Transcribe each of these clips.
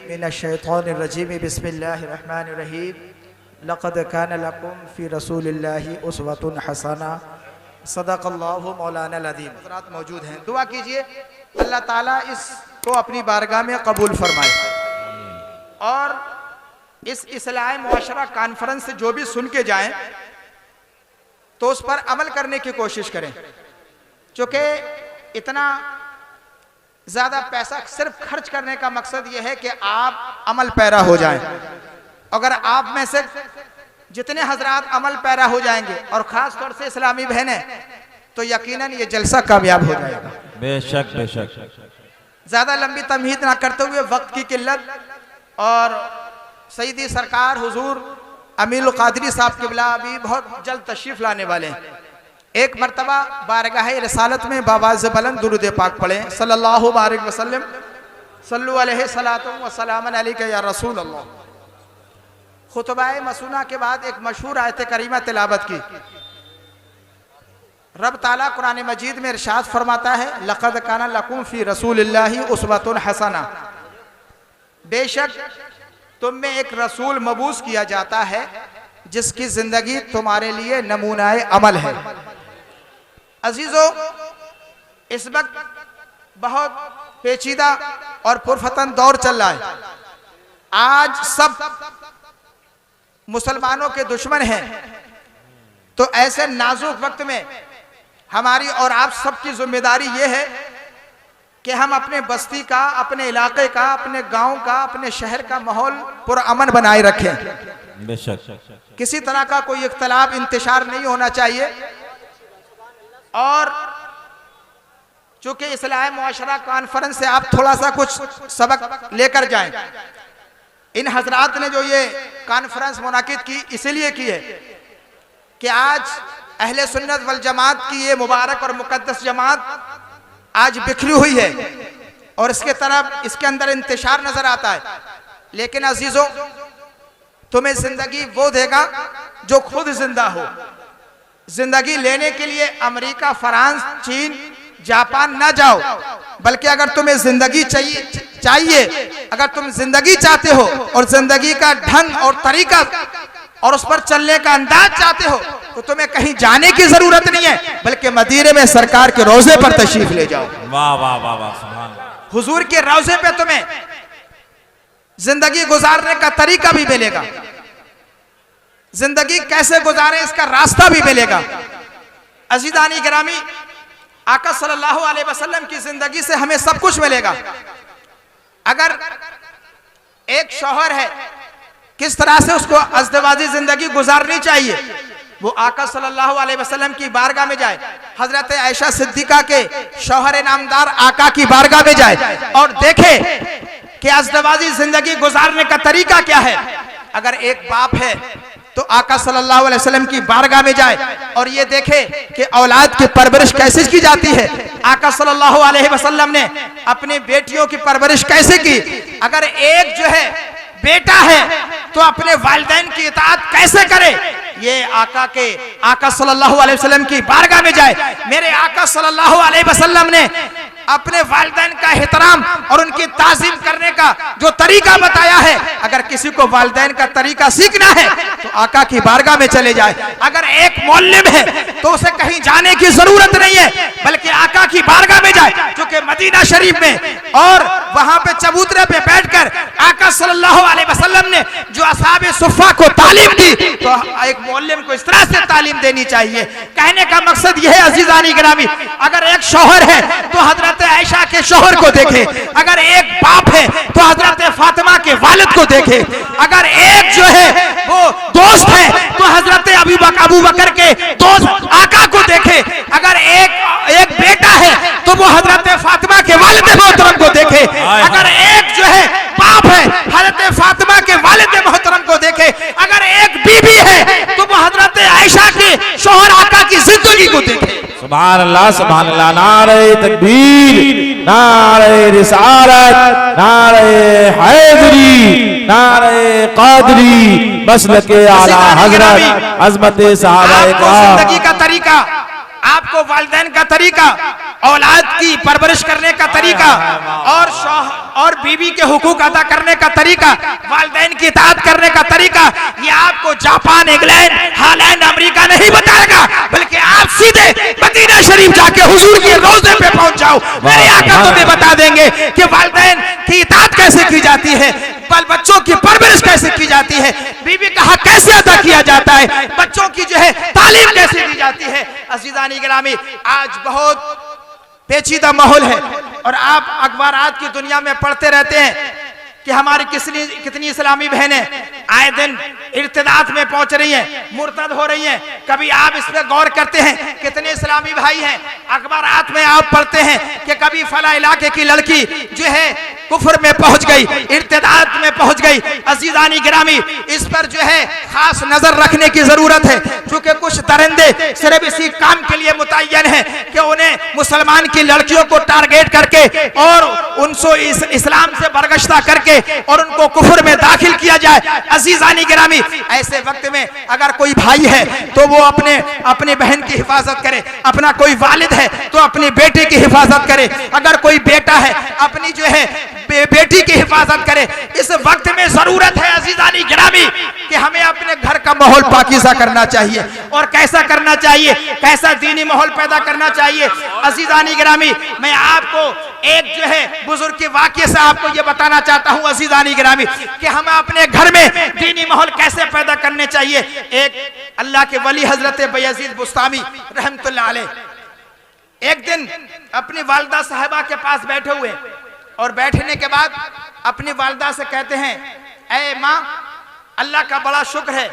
मिनश्शैतानिर्रजीम बिस्मिल्लाहिर्रहमानिर्रहीम लक़द कान लकुम फ़ी रसूलिल्लाहि उस्वतुन हसना सदक़ल्लाहु मौलाना अज़ीम। हज़रात मौजूद हैं, दुआ कीजिए अल्लाह ताला इसको अपनी बारगाह में कबूल फरमाए और इस इस्लाह मुआशरा कॉन्फ्रेंस से जो भी सुन के जाएं तो उस पर अमल करने की कोशिश करें, क्योंकि इतना ज़्यादा पैसा सिर्फ खर्च करने का मकसद यह है कि आप अमल पैरा हो जाएं। अगर आप में से जितने हजरात अमल पैरा हो जाएंगे और ख़ास तौर से इस्लामी बहनें, तो यकीनन ये जलसा कामयाब हो जाएगा। बेशक बेशक। ज़्यादा लंबी तमहीद ना करते हुए, वक्त की किल्लत और सईदी सरकार हुजूर अमीरुल कादरी साहब क़िबला अभी बहुत जल्द तशरीफ़ लाने वाले हैं। एक मरतबा बारगाह रिसालत में बावाज़ बुलंद दुरूद पाक पढ़ें, सल्लल्लाहु अलैहि वसल्लम, सल्लु अलैहि सलातुम व सलामन अलैका या रसूल अल्लाह। खुतबाए मसूना के बाद एक मशहूर आयत करीमा तिलावत की। रब ताला कुरान मजीद में इरशाद फरमाता है, लक़द काना लकुम फ़ी रसूलिल्लाहि उस्वतुन हसना, बेशक तुम में एक रसूल मबूस किया जाता है जिसकी जिंदगी तुम्हारे लिए नमूनाए अमल है। अजीजों, इस वक्त बहुत पेचीदा और पुरफतन दौर चल रहा है। आज सब मुसलमानों के दुश्मन हैं, तो ऐसे नाजुक वक्त में हमारी और आप सबकी जिम्मेदारी ये है कि हम अपने बस्ती का, अपने इलाके का, अपने गांव का, अपने शहर का माहौल पुरअमन बनाए रखें। बेशक। किसी तरह का कोई इख्तलाफ इंतशार नहीं होना चाहिए। और चूंकि इस्लाह मुआशरा कॉन्फ्रेंस से आप थोड़ा सा कुछ सबक लेकर जाएं। इन हजरात ने जो ये कॉन्फ्रेंस मुनाकिद की इसलिए की है कि आज अहले सुन्नत वल जमात की ये मुबारक और मुकद्दस जमात आज बिखरी हुई है और इसके अंदर इंतशार नजर आता है। लेकिन अजीजों, तुम्हें जिंदगी वो देगा जो खुद जिंदा हो। जिंदगी लेने के लिए अमेरिका, फ्रांस, चीन, जापान ना जाओ, बल्कि अगर तुम्हें जिंदगी चाहिए, अगर तुम जिंदगी चाहते हो और जिंदगी का ढंग और तरीका और उस पर चलने का अंदाज चाहते हो, तो तुम्हें कहीं जाने की जरूरत नहीं है, बल्कि मदीने में सरकार के रोजे पर तशरीफ ले जाओ। वाह वाह वाह वाह, सुभान अल्लाह। हुजूर के रोजे पे तुम्हें जिंदगी गुजारने का तरीका भी मिलेगा, जिंदगी कैसे गुजारे इसका रास्ता भी मिलेगा। अजीजानी गिरामी, आका सल्लल्लाहु अलैहि वसल्लम की जिंदगी से हमें सब कुछ मिलेगा। अगर एक शौहर है, किस तरह से उसको अज़दवाजी जिंदगी गुजारनी चाहिए, वो आका सल्लल्लाहु अलैहि वसल्लम की बारगाह में जाए, हजरत आयशा सिद्दीका के शौहर नामदार आका की बारगाह में जाए और देखे कि अज़दवाजी जिंदगी गुजारने का तरीका क्या है। अगर एक बाप है तो आका सल्लल्लाहु अलैहि वसल्लम की बारगाह में जाए और ये देखे कि औलाद की परवरिश कैसे की जाती है। आका सल्लल्लाहु अलैहि वसल्लम ने अपनी बेटियों की परवरिश कैसे की। अगर एक जो है बेटा है तो अपने वालिदैन की इताअत कैसे करे, ये आका सल्लल्लाहु अलैहि वसल्लम की बारगाह में जाए। मेरे आका सल्लल्लाहु अलैहि वसल्लम ने अपने वालिदैन का एहतराम और उनकी ताज़ीम करने का जो तरीका बताया है, अगर किसी को वालिदैन का तरीका सीखना है तो आका की बारगाह में चले जाए। अगर एक मुअल्लिम है तो उसे कहीं जाने की जरूरत नहीं है, बल्कि आका की बारगाह में जाए, क्योंकि मदीना शरीफ में और वहां पे चबूतरे पे बैठकर आका सल्लल्लाहु अलैहि वसल्लम ने जो असहाबे सुफ़ा को तालीम दी, तो एक मुअल्लिम को इस तरह से तालीम देनी चाहिए। कहने का मकसद यह है अजीजानी गिरामी, अगर एक शौहर है तो हजरत आयशा के शौहर को देखे, अगर एक बाप है तो हजरत फातिमा के वालिद को देखे, अगर एक जो है वो दोस्त है तो हजरत अबू बकर के दोस्त आका को देखे, अगर एक बेटा है तो वो हजरत फातिमा के वालिद मोहतरम को देखे, अगर एक जो है बाप है हजरत फातिमा के वालिद मोहतरम को देखे, अगर एक बीबी है तो वो हजरत आयशा के शौहर आका की जिंदगी को देखे। सुभान अल्लाह सुभान अल्लाह। नारे तकबीर, नारे रिसालत, नारे हैदरी, नारे कादरी, मसलके आला हजरत, अज़मत सहाबाए किराम। जिंदगी का तरीका आपको वालिदैन का तरीका, औलाद की परवरिश करने का तरीका और बीवी के हुकूक अदा करने का तरीका, वालिदैन की इताअत करने का तरीका, ये आपको जापान, इंग्लैंड, हॉलैंड, अमेरिका नहीं बताएगा, बल्कि आप सीधे मदीना शरीफ जाके हुजूर के रोजे पे पहुंच जाओ। मेरे आका तुम्हें बता देंगे कि वालिदैन की इताअत कैसे की जाती है, बाल बच्चों की परवरिश कैसे की जाती है, बीवी का हक कैसे अदा किया जाता है, बच्चों की जो है तालीम कैसे दी जाती है। अज़ीज़ानी गिरामी, आज बहुत पेचीदा माहौल है और आप अखबारात की दुनिया में पढ़ते रहते हैं कि हमारी कितनी इस्लामी बहनें आए दिन इर्तिदाद में पहुंच रही हैं, मुर्तद हो रही हैं। कभी आप इस पे गौर करते हैं कितने इस्लामी भाई हैं, अखबारात में आप पढ़ते हैं कि कभी फला इलाके की लड़की जो है कुफ्र में पहुंच गई, इर्तिदाद में पहुंच गई। अज़ीज़ानी गिरामी, इस पर जो है खास नजर रखने की जरूरत है, क्योंकि कुछ दरिंदे सिर्फ इसी काम के लिए मुतय्यन है कि उन्हें मुसलमान की लड़कियों को टारगेट करके और उनको इस्लाम से बरगश्ता करके और उनको कुफ्र में दाखिल किया जाए। अज़ीज़ानी गिरामी, ऐसे वक्त में अगर कोई भाई है तो वो अपने बहन की हिफाजत करे, अपना कोई वालिद है तो अपनी बेटे की हिफाजत करे, अगर कोई बेटा है अपनी जो है बेटी की हिफाजत करे। इस वक्त में जरूरत है अज़ीज़ानी गिरामी कि हमें अपने घर का माहौल पाकीज़ा करना चाहिए। और कैसा करना चाहिए, कैसा दीनी माहौल पैदा करना चाहिए। अज़ीज़ानी गिरामी, मैं आपको एक जो है बुजुर्ग के वाक़ये से आपको ये बताना चाहता हूँ अज़ीज़ानी गिरामी कि हमें अपने घर में दीनी माहौल कैसे पैदा करने चाहिए। एक अल्लाह के वली हजरत बयज़ीद बुस्तामी रहमतुल्लाह अलैह एक दिन अपनी वालिदा साहिबा के पास बैठे हुए और बैठने के बाद अपनी वालिदा से कहते हैं, ऐ माँ, अल्लाह का बड़ा शुक्र है,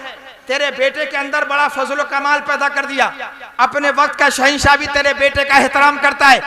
तेरे बेटे के अंदर बड़ा फजल कमाल पैदा कर दिया। अपने वक्त का शहंशाह भी तेरे बेटे का एहतराम करता है,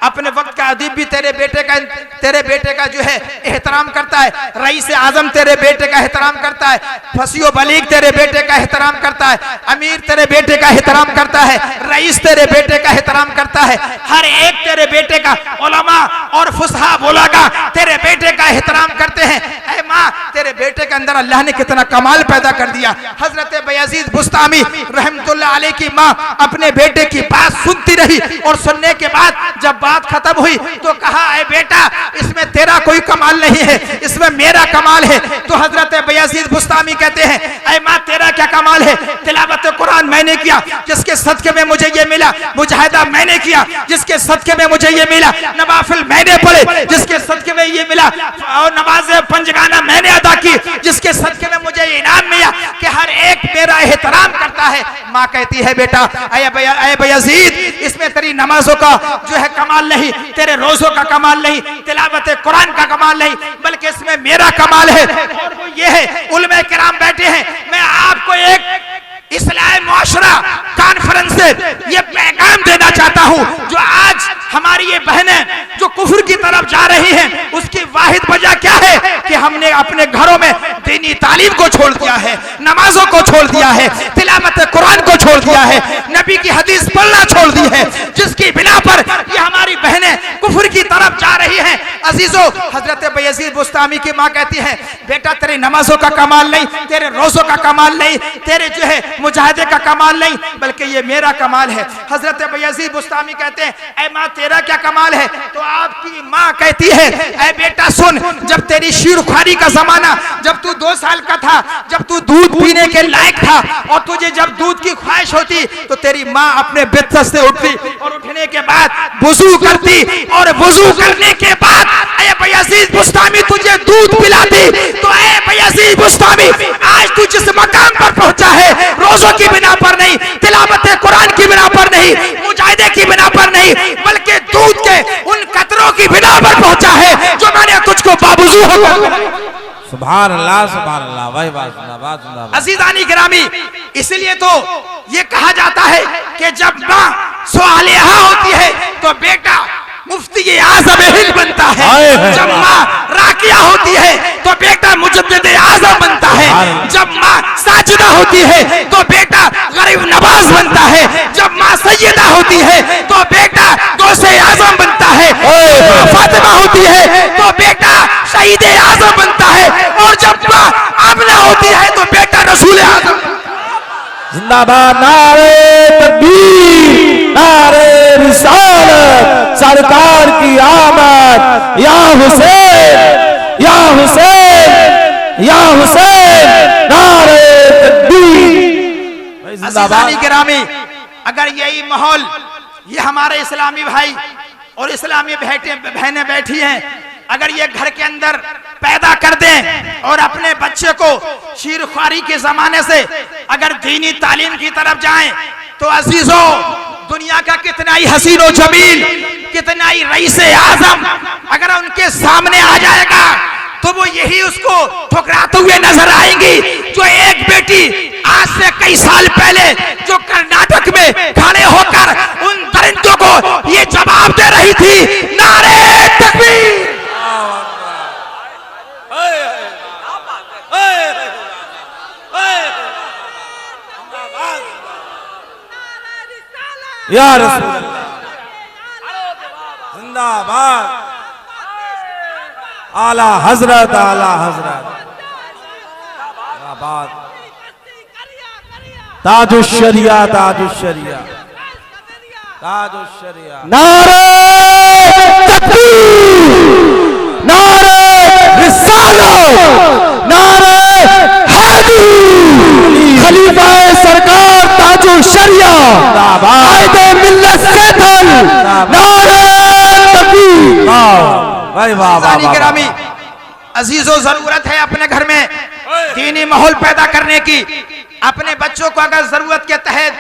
अपने वक्त का अदीब भी तेरे बेटे का जो है एहतराम करता है, रईस आजम तेरे बेटे का एहतराम करता है, फसीओ बलीग तेरे बेटे का एहतराम करता है, अमीर तेरे बेटे का एहतराम करता है, रईस तेरे बेटे का एहतराम करता है, हर एक तेरे बेटे का, उलमा और फुसहा बुलागा तेरे बेटे का एहतराम करते हैं। ऐ माँ, तेरे बेटे के अंदर अल्लाह ने कितना कमाल पैदा कर दिया। हजरत बयज़ीद बुस्तामी रहमतुल्लाह अलैह की माँ अपने बेटे की बात सुनती रही और सुनने के बाद जब बात खत्म हुई तो कहा, ऐ बेटा, इसमें तेरा कोई कमाल नहीं है, इसमें मेरा कमाल है। तो हजरत बयज़ीद बुस्तामी कहते हैं, ऐ माँ, तेरा क्या कमाल है? तिलावत कुरान मैंने किया, जिसके सदके में मुझे ये मिला, मुजाहिदा मैंने किया, जिसके सदके में मुझे ये मिला, नवाफिल मैंने पढ़े, जिसके सदके में ये मिला, और नमाज पंजगाना मैंने अदा की, जिसके सदके में मुझे इनाम मिला कि हर एक मेरा एहतराम करता है। माँ कहती है, बेटा, ऐ बयज़ीद, इसमें तेरी नमाजों का जो है कमाल नहीं, तेरे रोजों का कमाल नहीं, तिलावत कुरान का कमाल नहीं, बल्कि इसमें मेरा कमाल है। और वो ये है, उलमा किराम बैठे हैं, मैं आपको एक इस्लाही मुआशरा कॉन्फ्रेंस से ये पैगाम देना चाहता हूँ, जो आज हमारी ये बहनें जो कुफ्र की तरफ जा रही हैं, उसकी वाहिद वजह क्या है कि हमने अपने घरों में दीनी तालीम को छोड़ दिया है, नमाजों को छोड़ दिया है, तिलावत कुरान को छोड़ दिया है, नबी की हदीस पढ़ना छोड़ दी है, जिसकी बिना पर ये हमारी बहनें कुफ्र की तरफ जा रही हैं। अजीजों, हजरत बयज़ीद बुस्तामी की माँ कहती है, बेटा, तेरी नमाजों का कमाल नहीं, तेरे रोजों का कमाल नहीं, तेरे जो है मुजाहिदे का कमाल नहीं, बल्कि ये मेरा कमाल है। हजरत बयज़ीद बुस्तामी कहते हैं, ऐ माँ, तेरा क्या कमाल है? तो आपकी माँ कहती है, ऐ बेटा सुन, जब तेरी शीरखारी का जमाना, जब तू 2 साल का था, जब तू दूध पीने के लायक था और तुझे जब दूध की ख्वाहिश होती तो तेरी माँ अपने बिस्तर से उठती और उठने के बाद वुजू करती और वुजू करने के बाद ऐ बयज़ीद बुस्तामी तुझे दूध पिलाती। तो ऐ बयज़ीद बुस्तामी, आज तू जिस मकाम पर पहुंचा है, रोजों की बिना पर नहीं, तिलावत कुरान की बिना पर नहीं, मुजाहिदे की बिना पर नहीं, बल्कि दूध के उन कतरों की बिना पर पहुंचा है जो मैंने तुझको बावजू होकर। सुभान अल्लाह, सुभान अल्लाह, भाई बात। अज़ीज़ानी गिरामी, इसलिए तो ये कहा जाता है कि जब माँ स्वालिहा होती है तो बेटा मुफ्ती आज़म हिंद बनता है, जब माँ राकिया होती है तो बेटा मुजद्दिद आज़म बनता है, जब माँ साजिदा होती है तो बेटा गरीब नवाज बनता है, जब माँ सैयदा होती है तो बेटा गौसे आज़म बनता है, माँ फातिमा होती है तो बेटा शहीद आज़म बनता है, और जब माँ आमिना होती है तो बेटा रसूल आज़म। जिंदाबाद, नारे तकबीर। नारे रिसालत सरकार की आमद, या हुसैन या हुसैन या हुसैन, नारे तकबीर। अज़ीज़ानी गिरामी, अगर यही माहौल ये हमारे इस्लामी भाई और इस्लामी बहनें बैठी हैं, अगर ये घर के अंदर पैदा कर दें और अपने बच्चे को शीरख्वारी के जमाने से अगर दीनी तालीम की तरफ जाएं, तो अजीजों दुनिया का कितना ही हसीन और जमील, कितना ही रईस आजम अगर उनके सामने आ जाएगा तो वो यही उसको ठुकराते हुए नजर आएंगी, जो एक बेटी आज से कई साल पहले जो कर्नाटक में खड़े होकर उन दरिंदों को ये जवाब दे रही थी, नारे तकबीर। या रसूल अल्लाह जिंदाबाद, आला हजरत आला हजरत, जिंदाबाद, ताजुश शरिया ताजुश शरिया ताजुश शरिया, नारे तकबीर, नारे रिसालत, नारे हैदरी, खलीफा सरकार ताजुश शरिया, कायदे मिल्लत से थल, नारे तकबीर। भाई वाह वाह गिरामी, अजीजों जरूरत है अपने घर में दीनी माहौल पैदा करने की। अपने बच्चों को अगर जरूरत के तहत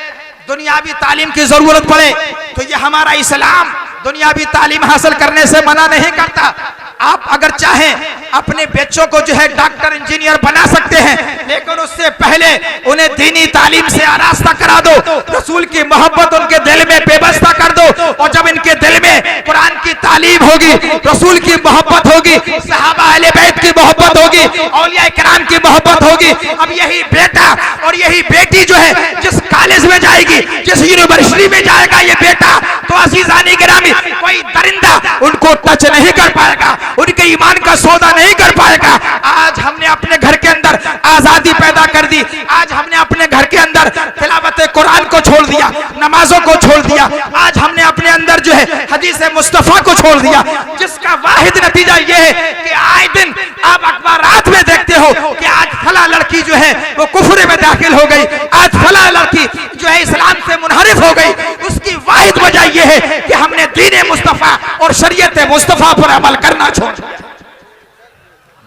दुनियावी तालीम की जरूरत पड़े तो ये हमारा इस्लाम दुनियावी तालीम हासिल करने से मना नहीं करता। आप अगर चाहें अपने बच्चों को जो है डॉक्टर इंजीनियर बना सकते हैं, लेकिन उससे पहले उन्हें दीनी तालीम से आरास्ता करा दो, रसूल की मोहब्बत उनके दिल में बेबस्ता कर दो। और जब इनके दिल में कुरान की तालीम होगी, रसूल की मोहब्बत होगी, सहाबा अहले बैत की मोहब्बत होगी, औलिया किराम की मोहब्बत होगी, अब यही बेटा और यही बेटी जो है जिस कॉलेज में जाएगी, जिस यूनिवर्सिटी में जाएगा ये बेटा, तो अजीज़ानी गिरामी कोई दरिंदा उनको टच नहीं कर पाएगा, उनके ईमान का सौदा नहीं कर पाएगा। आज हमने अपने घर के अंदर आजादी पैदा कर दी, आज हमने अपने घर के अंदर तिलावत कुरान को छोड़ दिया, नमाजों को छोड़ दिया, आज हमने अपने अंदर जो है हदीस मुस्तफा को छोड़ दिया, जिसका वाहिद नतीजा ये है कि आए दिन आप अखबारात में देखते हो कि आज फला लड़की जो है वो कुफर में दाखिल हो गई, आज फला लड़की जो है इस्लाम से मुनहरिफ हो गई। उसकी वाहिद वजह यह है कि हमने दीन मुस्तफा और शरीयत मुस्तफा पर अमल करना छोड़ दिया।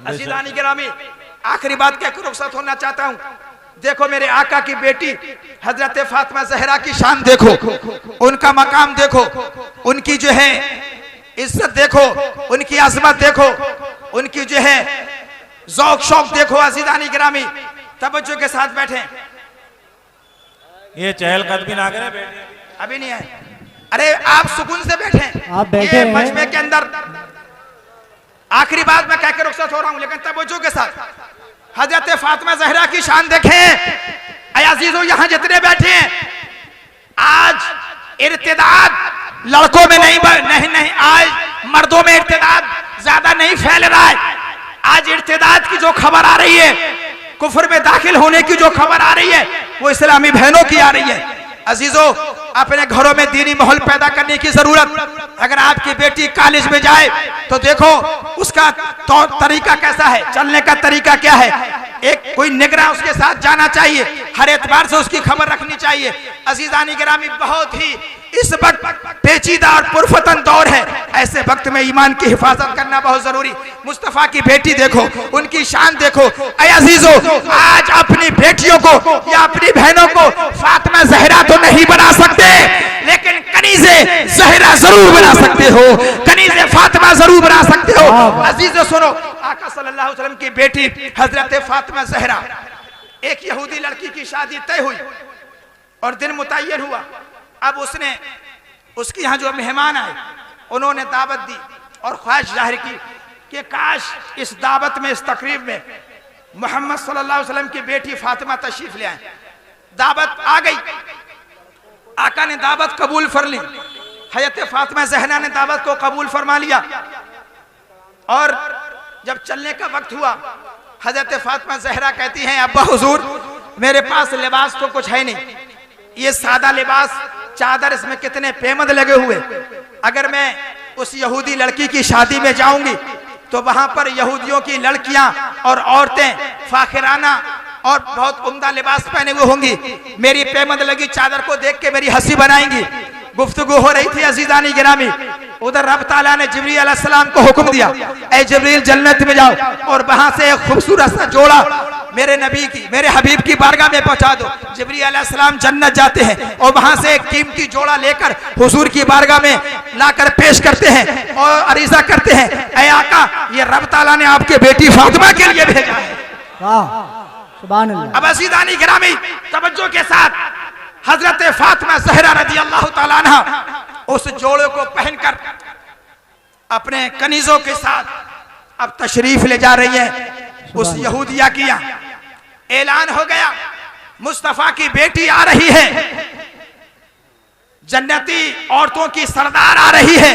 अज़ीज़ानी गिरामी, आखिरी बात कहकर रुखसत होना चाहता हूं। देखो मेरे आका की बेटी हजरत फातिमा ज़हरा की शान देखो, उनका मकाम देखो, उनकी जो है इज्जत देखो, उनकी अजमत देखो, उनकी जो है ज़ौक़ शौक़ देखो। अज़ीज़ानी गिरामी, तवज्जो के साथ बैठे, ये चहलकदमी ना करें, अभी नहीं है, अरे आप सुकून से बैठे, आप बैठे ये हैं। मजमे के अंदर आखिरी बात मैं कहकर रुखसत हो रहा हूं, लेकिन तवज्जो के साथ हजरत फातिमा ज़हरा की शान देखें। अज़ीज़ों यहां जितने बैठे हैं, आज इर्तिदाद लड़कों में नहीं, आज मर्दों में इर्तिदाद ज्यादा नहीं फैल रहा है। आज इर्तिदाद की जो खबर आ रही है, कुफर में दाखिल होने की जो खबर आ रही है, वो इस्लामी बहनों की आ रही है। अजीजों, अपने घरों में दीनी माहौल पैदा करने की जरूरत। अगर आपकी बेटी कॉलेज में जाए तो देखो उसका तरीका कैसा है, चलने का तरीका क्या है। एक कोई निगरान उसके साथ जाना चाहिए, हर एतबार से उसकी खबर रखनी चाहिए। अजीजानी गिरामी, बहुत ही इस वक्त पेचीदा और पुरफतन दौर है, ऐसे वक्त में ईमान की हिफाजत करना बहुत जरूरी। मुस्तफा की बेटी देखो, उनकी शान देखो। ऐ अजीजों, आज अपनी बेटियों को या अपनी बहनों को फातिमा ज़हरा तो नहीं बना सकते, लेकिन कनीज़े ज़हरा जरूर बना सकते हो, कनीज़े फातिमा जरूर बना सकते हो। अजीजों सुनो, आका सल्लल्लाहु अलैहि वसल्लम की बेटी हजरत फातिमा ज़हरा, एक यहूदी लड़की की शादी तय हुई और दिन मुतय्यन हुआ। अब उसके यहाँ जो मेहमान आए, उन्होंने दावत दी और ख्वाहिश जाहिर की कि काश इस दावत में, इस तकरीब में मोहम्मद सल्लल्लाहु अलैहि वसल्लम की बेटी फातिमा तशरीफ ले आए। दावत आ गई, आका ने दावत कबूल फर ली, हज़रत फातिमा ज़हरा ने दावत को कबूल फरमा लिया। और जब चलने का वक्त हुआ, हज़रत फातिमा ज़हरा कहती हैं, अब्बा हुजूर, मेरे पास लिबास तो कुछ है नहीं, ये सादा लिबास चादर, इसमें कितने पेमद लगे हुए। अगर मैं उस यहूदी लड़की की शादी में जाऊंगी तो वहां पर यहूदियों की लड़कियां और औरतें फाखिराना और बहुत उम्दा लिबास पहने हुए होंगी। मेरी पेमद लगी चादर को देख के मेरी हंसी बनाएंगी। गुफ्तगू हो रही थी अजीजानी गिरामी, उधर रब ताला ने जिब्रील अलैहिस्सलाम को हुक्म दिया, ऐ जिब्रील जन्नत में जाओ और वहां से एक खूबसूरत सा जोड़ा मेरे नबी की, मेरे हबीब की बारगाह में पहुंचा दो। जिब्रील अलैहिस्सलाम जन्नत जाते हैं और वहां से एक कीमती जोड़ा लेकर हुजूर की बारगाह में लाकर पेश करते हैं और अरीजा करते हैं, ऐ आका, ये रब ताला ने आपके बेटी फातिमा के लिए भेजा है। सुभान अल्लाह। अब अजीजानी गिरामी तवज्जो के साथ हजरत फातिमा ज़हरा रज़ी अल्लाह ताला अन्हा उस जोड़े को पहनकर अपने कनीजों के साथ अब तशरीफ ले जा रही है उस यहूदिया की यहाँ। ऐलान हो गया, मुस्तफा की बेटी आ रही है, जन्नती औरतों की सरदार आ रही है।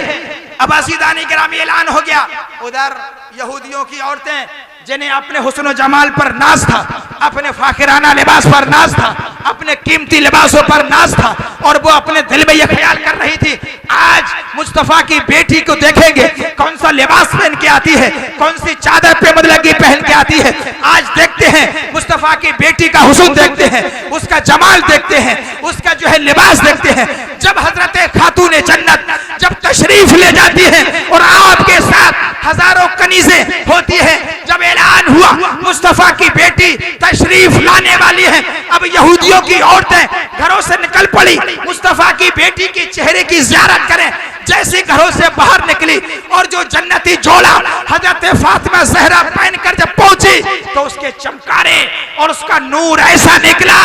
अब अजीदानी गिरामी ऐलान हो गया। उधर यहूदियों की औरतें जिन्हें अपने हुस्न और जमाल पर नाज था, अपने फाखिराना लिबास पर नाज था, अपने कीमती लिबासों पर नाज था, और वो अपने दिल में यह ख्याल कर रही थी, आज मुस्तफा की बेटी को देखेंगे कौन सा लिबास पहन के आती है, कौन सी चादर पे मदलगी पहन के आती है। आज देखते हैं मुस्तफा की बेटी का हुस्न देखते हैं, उसका जमाल देखते हैं, उसका जो है लिबास देखते हैं। जब हजरत खातून जन्नत जब तशरीफ ले जाती है और आपके साथ हजारों कनीजें होती है, जब ऐलान हुआ मुस्तफा की बेटी तशरीफ लाने वाली है, अब यहूदियों की औरतें घरों से निकल पड़ी मुस्तफा की बेटी के चेहरे की ज़ियारत करें। जैसे घरों से बाहर निकली और जो जन्नती जोड़ा हजरत फातिमा ज़हरा पहनकर जब पहुंची तो उसके चमकारे और उसका नूर ऐसा निकला।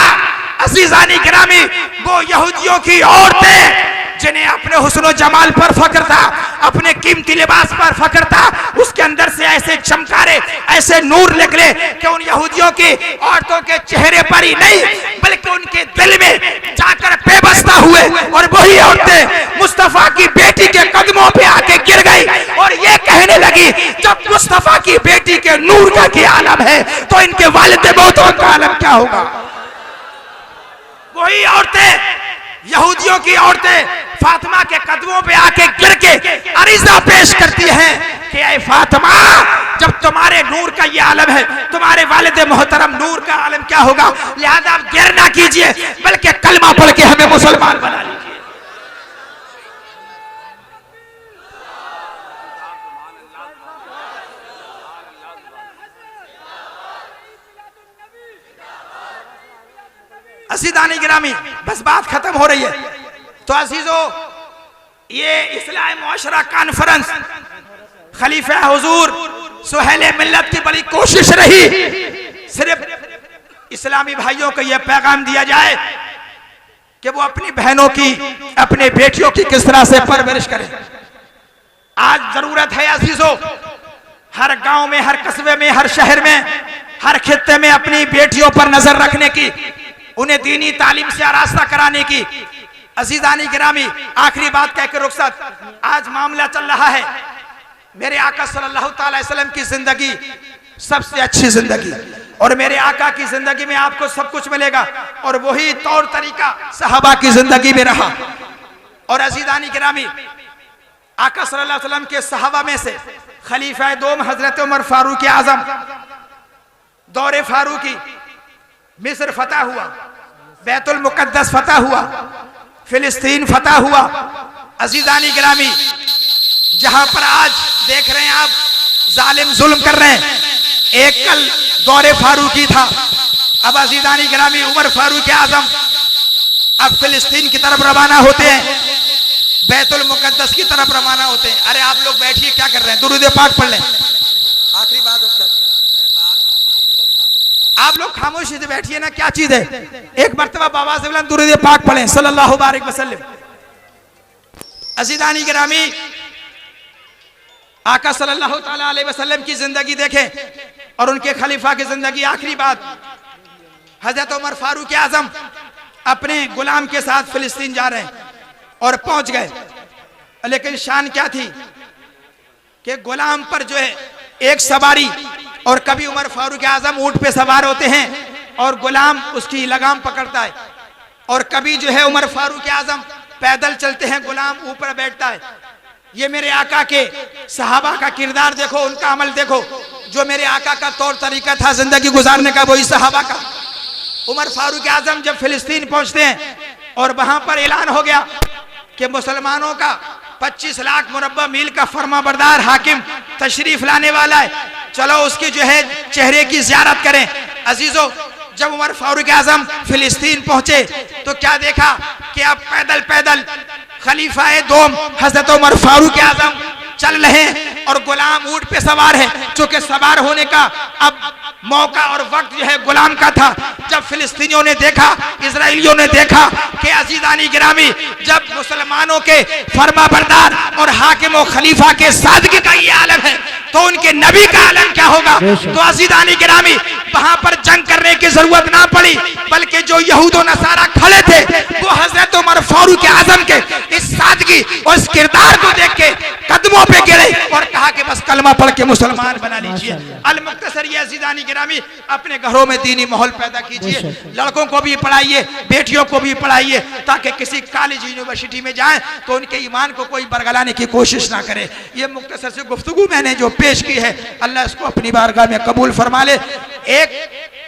अज़ीज़ानी गिरामी, वो यहूदियों की औरतें जिन्हें अपने हुस्न जमाल पर फख्र था, अपने कीमती लिबास पर फख्र था, उसके अंदर से ऐसे चमकारे, ऐसे नूर निकले कि उन यहूदियों की औरतों के चेहरे पर ही नहीं बल्कि उनके दिल में जाकर बेबस्ता हुए। और वही औरतें मुस्तफा की बेटी के कदमों पे आके गिर गई और ये कहने लगी, जब मुस्तफा की बेटी के नूर का क्या आलम है तो इनके वालिद मौतों का आलम क्या होगा। वही औरतें, यहूदियों की औरतें फातिमा के कदमों पे आके गिर के अरीजा पेश करती हैं कि ऐ फातिमा, जब तुम्हारे नूर का ये आलम है, तुम्हारे वालिद मोहतरम नूर का आलम क्या होगा। लिहाजा आप गिर ना कीजिए बल्कि कलमा पढ़ के हमें मुसलमान बना लीजिए। अज़ीज़ानी गिरामी, बस बात खत्म हो रही है। तो अजीजों, ये इस्लाही मुआशरा कॉन्फ्रेंस खलीफा हुजूर सुहेल मिल्लत की बड़ी कोशिश रही, सिर्फ इस्लामी भाइयों को यह पैगाम दिया जाए कि वो अपनी बहनों की, अपने बेटियों की किस तरह से परवरिश करें। आज जरूरत है अजीजों, हर गांव में, हर कस्बे में, हर शहर में, हर खित्ते में अपनी बेटियों पर नजर रखने की, उन्हें दीनी तालीम से आरास्ता कराने की। अजीज़ानी गिरामी, आखिरी बात कहकर रुखसत। आज मामला चल रहा है मेरे आका सल्लल्लाहु अलैहि वसल्लम की जिंदगी सबसे अच्छी जिंदगी, और मेरे आका की जिंदगी में आपको सब कुछ मिलेगा, और वही तौर तरीका सहाबा की जिंदगी में रहा। और अजीज़ानी गिरामी, आका सल्लल्लाहु अलैहि वसल्लम के सहाबा में से खलीफा दोम हजरत उमर फारूक आजम, दौरे फारूकी, मिस्र फतह हुआ, बैतुल मुकद्दस फतह हुआ, फिलिस्तीन फतह हुआ। अजीज़ानी गिरामी, जहां पर आज देख रहे हैं आप जालिम जुल्म कर रहे हैं, एक कल दौरे फारूकी था, अब अजीज़ानी गिरामी उमर फारूक आजम अब फिलिस्तीन की तरफ रवाना होते हैं, बैतुल मुकद्दस की तरफ रवाना होते हैं। अरे आप लोग बैठिए, क्या कर रहे हैं, दुरूद पाक पढ़ लें। आखिरी बात आप लोग खामोशी से बैठिए ना, क्या चीज है। एक मर्तबा बाबा से बुलंद दुरूद पाक पढ़ें सल्लल्लाहु अलैहि वसल्लम। अज़ीज़ानी गिरामी, आका सल्लल्लाहु अलैहि वसल्लम की जिंदगी देखें और उनके खलीफा की जिंदगी। आखिरी बात, हजरत उमर फारूक आजम अपने गुलाम के साथ फिलिस्तीन जा रहे हैं और पहुंच गए, लेकिन शान क्या थी कि गुलाम पर जो है एक सवारी, और कभी उमर फारूक आजम ऊंट पे सवार होते हैं और गुलाम उसकी लगाम पकड़ता है, और कभी जो है उमर फारूक आजम पैदल चलते हैं, गुलाम ऊपर बैठता है। ये मेरे आका के सहाबा का किरदार देखो, उनका अमल देखो। जो मेरे आका का तौर तरीका था जिंदगी गुजारने का, वही सहाबा का। उमर फारूक आजम जब फिलिस्तीन पहुंचते हैं और वहां पर ऐलान हो गया कि मुसलमानों का 25 लाख मुरब्बा मील का फर्मा बरदार हाकिम तशरीफ लाने वाला है, चलो उसकी जो है चेहरे की ज़ियारत करें। अजीजों, जब उमर फारूक आजम फिलिस्तीन पहुंचे तो क्या देखा कि अब पैदल पैदल खलीफा दोम हजरत उमर फारूक आजम चल रहे हैं और गुलाम ऊंट पे सवार है। चूंकि सवार होने का अब मौका और वक्त जो है गुलाम का था। जब फिलिस्तीनियों ने देखा, इजराइलियों ने देखा कि अजीजानी गिरामी, जब मुसलमानों के फरमा बरदार और हाकिम और खलीफा के सादगी का ये आलम है, तो उनके नबी का आलम क्या होगा। तो अजीजानी गिरामी, वहां पर जंग करने की जरूरत ना पड़ी, बल्कि जो यहूद और नसारा खड़े थे वो हजरत उमर फारूक आजम के इस सादगी और इस किरदार को देख के कदमों पे गिरे और कहा कि बस कलमा पढ़ के मुसलमान बना लीजिए। अल मुख्तसर ये अजीजानी गिरामी, अपने घरों में दीनी माहौल पैदा कीजिए। लड़कों को भी पढ़ाइए, बेटियों को भी पढ़ाइए, ताकि किसी कॉलेज यूनिवर्सिटी में जाएं तो उनके ईमान को कोई बरगलाने की कोशिश ना करे। ये मुख्तसर से गुफ्तगू मैंने जो पेश की है, अल्लाह इसको अपनी बारगाह में कबूल फरमा ले।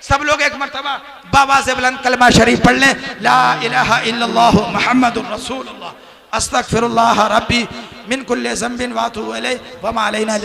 सब लोग एक मरतबा बाबा से बुलंद कलमा शरीफ पढ़ लें, ला इलाहा इल्लल्लाह मुहम्मदुर रसूलुल्लाह, अस्तगफिरुल्लाह रब्बी मिन कुल्लि ज़ंबिन व अतूबु इलैहि व मा अलैना।